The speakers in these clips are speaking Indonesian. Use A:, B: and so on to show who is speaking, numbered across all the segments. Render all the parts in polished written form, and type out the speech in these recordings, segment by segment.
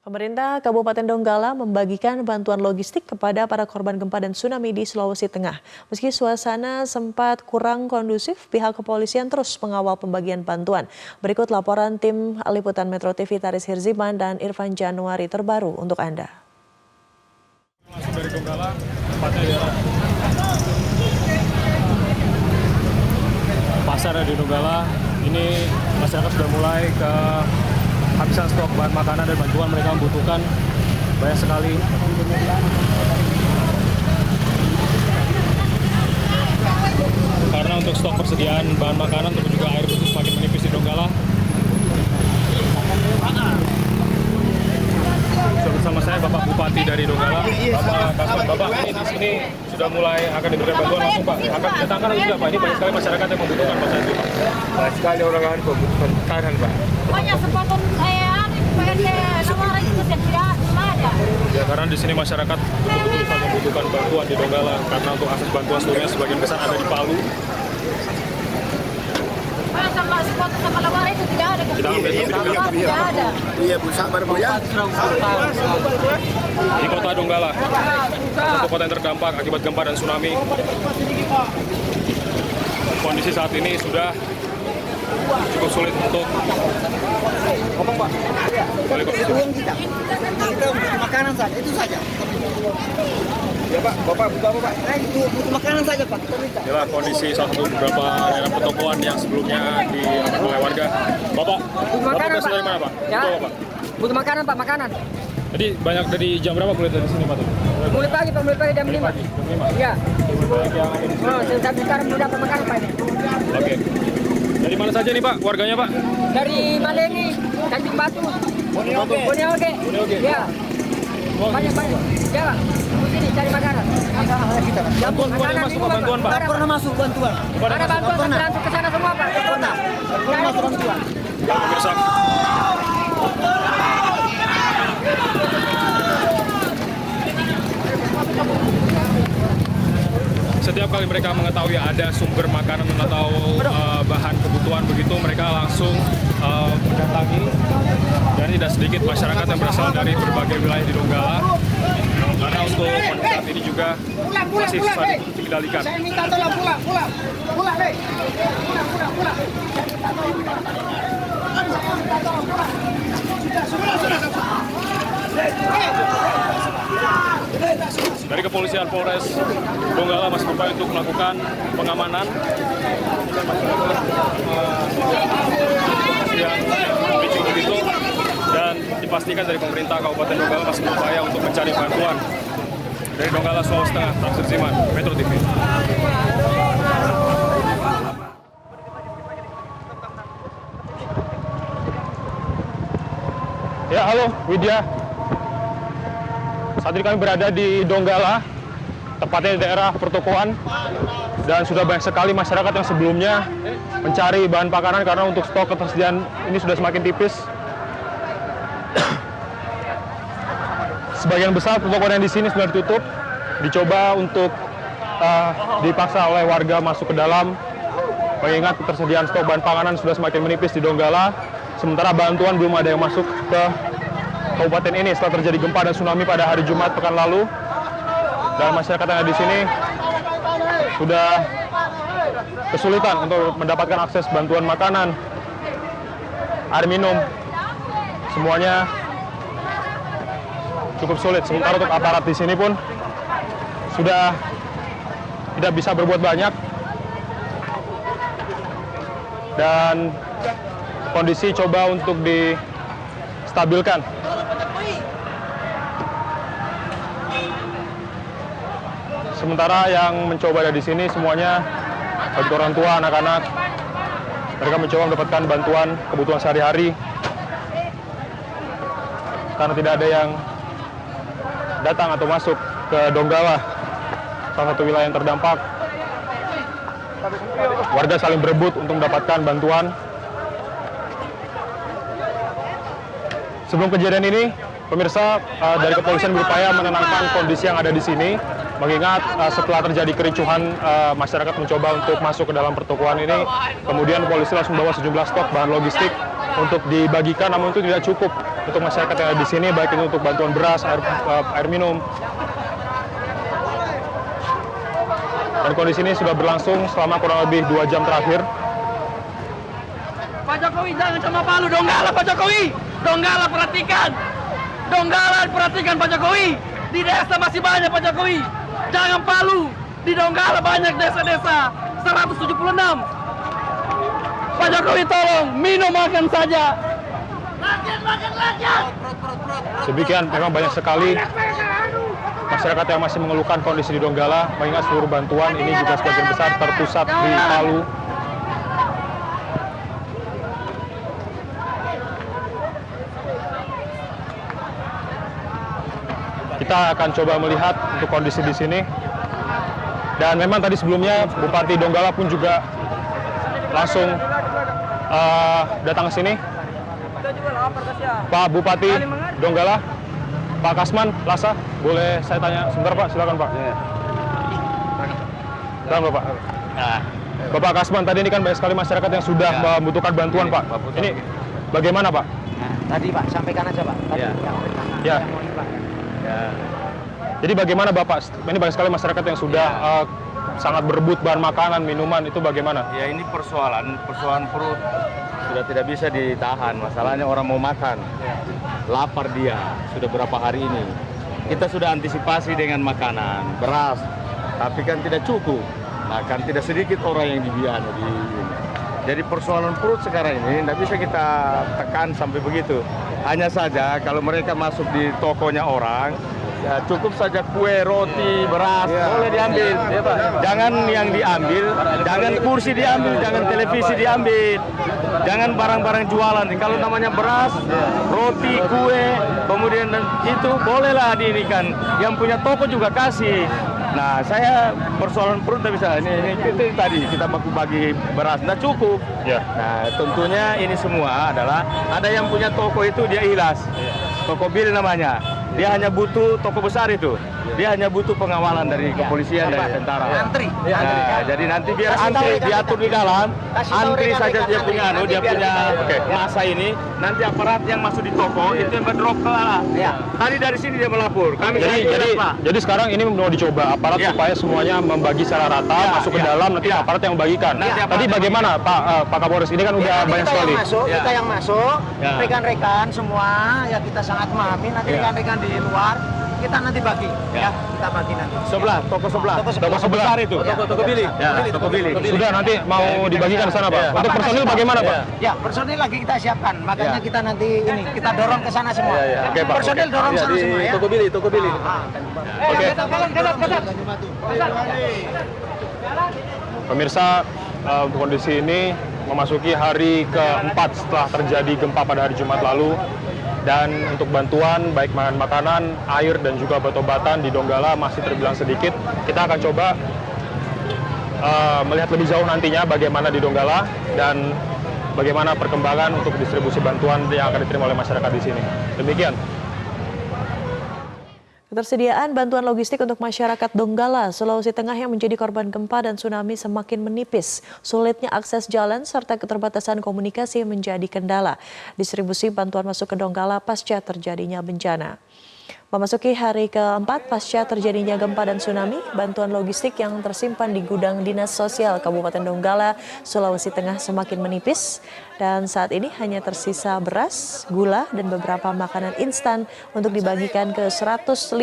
A: Pemerintah Kabupaten Donggala membagikan bantuan logistik kepada para korban gempa dan tsunami di Sulawesi Tengah. Meski suasana sempat kurang kondusif, pihak kepolisian terus mengawal pembagian bantuan. Berikut laporan tim Liputan Metro TV Taris Hirziman dan Irfan Januari terbaru untuk Anda.
B: Masuk dari Donggala, tepatnya daerah pasar di Donggala. Ini masyarakat sudah mulai kehabisan stok bahan makanan dan bantuan mereka membutuhkan banyak sekali. Karena untuk stok persediaan bahan makanan ataupun juga air bersih semakin menipis di Donggala. Bersama saya Bapak Bupati dari Donggala, Bapak Kasman. Bapak, ini di sini sudah mulai akan diberikan bantuan langsung, Pak. Akan didatangkan atau tidak, Pak? Ini banyak sekali masyarakat yang membutuhkan Pak saat itu, Pak.
C: Banyak sekali orang yang membutuhkan makanan, Pak.
D: Banyak sepotong nomor itu tidak ada.
B: Ya, karena di sini masyarakat betul-betul sangat membutuhkan bantuan di Donggala karena untuk akses bantuan seluruhnya sebagian besar ada di Palu.
D: Sama sepotong sama lemari itu tidak ada. Tidak ada.
C: Iya, Bu, sabar, Bu, ya.
B: Di kota Donggala, satu kota yang terdampak akibat gempa dan tsunami. Kondisi saat ini sudah cukup sulit untuk
E: makanan saja, itu saja.
C: Ya, Pak. Bapak butuh apa, Pak?
E: Butuh makanan saja, Pak.
B: inilah kondisi satu beberapa daerah pertokoan yang sebelumnya diambil oleh warga. Bapak berasal dari mana, Pak?
E: Ya.
B: Butuh apa, Pak?
E: Butuh makanan, Pak, makanan.
B: Jadi banyak dari jam berapa mulai dari sini, Pak?
E: Mulai pagi, Pak, jam 5.
B: Pagi, jam 5.
E: Iya.
B: Banyak yang ada di sini.
E: Sampai sekarang belum dapat makanan, Pak.
B: Oke. Dari mana saja nih, Pak? Warganya, Pak?
E: Dari Malengi, Tanjung Batu, Bonioge. Iya. Banyak. Ya, Pak. Sini cari makanan.
B: Bantuan yang masuk, Pak? Bantuan, Pak?
E: Tidak pernah masuk bantuan. Ada bantuan langsung ke sana semua, Pak. Pernah masuk bantuan.
B: Pemirsa. Setiap kali mereka mengetahui ada sumber makanan atau bahan kebutuhan begitu, mereka langsung mendatangi. Dan tidak sedikit masyarakat yang berasal dari berbagai wilayah di Donggala. Karena untuk kondisi saat ini juga masih susah dikendalikan.
E: Saya minta tolong pulang, deh. Pulang.
B: Dari kepolisian Polres Donggala masih berupaya untuk melakukan pengamanan yang picu begitu, dan dipastikan dari pemerintah Kabupaten Donggala masih berupaya untuk mencari bantuan. Dari Donggala, Sulawesi Tengah, Taris Hirziman, Metro TV. Ya, halo Widya. Saat ini kami berada di Donggala, tepatnya di daerah pertokoan, dan sudah banyak sekali masyarakat yang sebelumnya mencari bahan makanan karena untuk stok ketersediaan ini sudah semakin tipis. Sebagian besar pertokoan yang di sini sudah ditutup, dicoba untuk dipaksa oleh warga masuk ke dalam, mengingat ketersediaan stok bahan panganan sudah semakin menipis di Donggala, sementara bantuan belum ada yang masuk ke kabupaten ini setelah terjadi gempa dan tsunami pada hari Jumat pekan lalu. Dan masyarakat yang ada di sini sudah kesulitan untuk mendapatkan akses bantuan makanan, air minum, semuanya cukup sulit. Sementara untuk aparat di sini pun sudah tidak bisa berbuat banyak, dan kondisi coba untuk distabilkan. Sementara yang mencoba ada di sini semuanya bagi orang tua, anak-anak, mereka mencoba mendapatkan bantuan kebutuhan sehari-hari karena tidak ada yang datang atau masuk ke Donggala, salah satu wilayah yang terdampak. Warga saling berebut untuk mendapatkan bantuan. Sebelum kejadian ini, pemirsa, dari kepolisian berupaya menenangkan kondisi yang ada di sini, mengingat setelah terjadi kericuhan, masyarakat mencoba untuk masuk ke dalam pertokoan ini. Kemudian polisi langsung membawa sejumlah stok bahan logistik untuk dibagikan, namun itu tidak cukup untuk masyarakat yang ada di sini, baik itu untuk bantuan beras, air minum. Dan kondisi ini sudah berlangsung selama kurang lebih 2 jam terakhir.
F: Pak Jokowi jangan sama Palu, Donggala Pak Jokowi. Donggala perhatikan. Donggala perhatikan Pak Jokowi. Di desa masih banyak Pak Jokowi. Jangan Palu. Di Donggala banyak desa-desa. 176. Pak Jokowi tolong minum makan saja. Rakyat.
B: Demikian, memang banyak sekali masyarakat yang masih mengeluhkan kondisi di Donggala, mengingat seluruh bantuan ini juga sebagian besar terpusat di Palu. Kita akan coba melihat untuk kondisi di sini. Dan memang tadi sebelumnya Bupati Donggala pun juga langsung datang ke sini. Pak Bupati Donggala, Pak Kasman Lasa, boleh saya tanya sebentar Pak? Silakan Pak. Silakan Bapak. Bapak Kasman, tadi ini kan banyak sekali masyarakat yang sudah membutuhkan bantuan Pak. Ini bagaimana Pak?
G: Tadi Pak, sampaikan aja Pak. Tadi
B: Ya. Jadi bagaimana Bapak? Ini banyak sekali masyarakat yang sudah sangat berebut bahan makanan, minuman, itu bagaimana?
H: Ya ini persoalan perut sudah tidak bisa ditahan. Masalahnya orang mau makan, lapar dia sudah berapa hari ini. Kita sudah antisipasi dengan makanan, beras, tapi kan tidak cukup. Nah kan tidak sedikit orang yang dibiayai di ini. Jadi persoalan perut sekarang ini tidak bisa kita tekan sampai begitu. Hanya saja kalau mereka masuk di tokonya orang, ya cukup saja kue, roti, beras, boleh diambil. Jangan yang diambil, jangan kursi diambil, jangan televisi diambil, jangan barang-barang jualan. Kalau namanya beras, roti, kue, kemudian itu bolehlah diinikan. Yang punya toko juga kasih. Nah, saya persoalan perut tidak bisa. Ini itu tadi kita bagi beras tidak cukup.
B: Ya.
H: Nah, tentunya ini semua adalah ada yang punya toko itu dia ikhlas. Toko bil namanya. Dia hanya butuh toko besar itu. Dia hanya butuh pengawalan dari kepolisian dari tentara.
G: Antri.
H: Nah, jadi nanti biar antri diatur di dalam, antri saja dia punya dia punya masa ini. Nanti aparat yang masuk di toko itu yang berdrop ke arah. Tadi dari sini dia melapor. Kami
B: Jadi sekarang ini mau dicoba aparat supaya semuanya membagi secara rata, masuk ke dalam, nanti aparat yang membagikan. Tadi bagaimana Pak Kapolres? Ini kan udah banyak sekali.
G: Kita yang masuk, rekan-rekan semua ya kita sangat memahami. Nanti rekan-rekan di luar kita nanti bagi, kita bagi nanti.
H: Toko sebelah besar itu. Toko Billy. Toko Billy.
B: Sudah nanti mau dibagikan ke sana Pak. Untuk personil bagaimana Pak?
G: Ya, personil lagi kita siapkan. Makanya kita nanti ini kita dorong ke sana semua.
B: Oke, Pak.
G: Personil dorong sana semua ya.
H: Toko Billy.
B: Oke. Pemirsa, untuk kondisi ini memasuki hari keempat setelah terjadi gempa pada hari Jumat lalu. Dan untuk bantuan baik makanan, air dan juga obat-obatan di Donggala masih terbilang sedikit. Kita akan coba melihat lebih jauh nantinya bagaimana di Donggala dan bagaimana perkembangan untuk distribusi bantuan yang akan diterima oleh masyarakat di sini. Demikian.
A: Ketersediaan bantuan logistik untuk masyarakat Donggala, Sulawesi Tengah yang menjadi korban gempa dan tsunami semakin menipis. Sulitnya akses jalan serta keterbatasan komunikasi menjadi kendala. Distribusi bantuan masuk ke Donggala pasca terjadinya bencana. Memasuki hari keempat pasca terjadinya gempa dan tsunami, bantuan logistik yang tersimpan di gudang Dinas Sosial Kabupaten Donggala, Sulawesi Tengah semakin menipis. Dan saat ini hanya tersisa beras, gula, dan beberapa makanan instan untuk dibagikan ke 152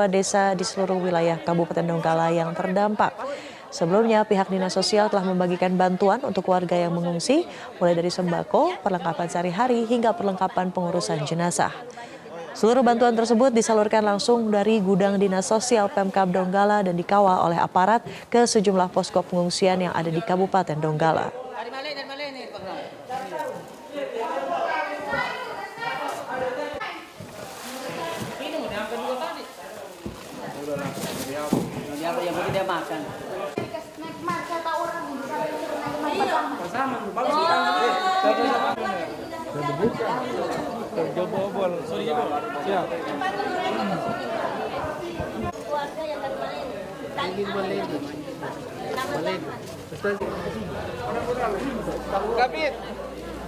A: desa di seluruh wilayah Kabupaten Donggala yang terdampak. Sebelumnya, pihak Dinas Sosial telah membagikan bantuan untuk warga yang mengungsi, mulai dari sembako, perlengkapan sehari-hari, hingga perlengkapan pengurusan jenazah. Seluruh bantuan tersebut disalurkan langsung dari gudang Dinas Sosial Pemkab Donggala dan dikawal oleh aparat ke sejumlah posko pengungsian yang ada di Kabupaten Donggala.
E: Dia makan.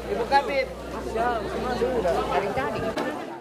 E: Ibu Kabit. Siap, semua sudah. Dari tadi.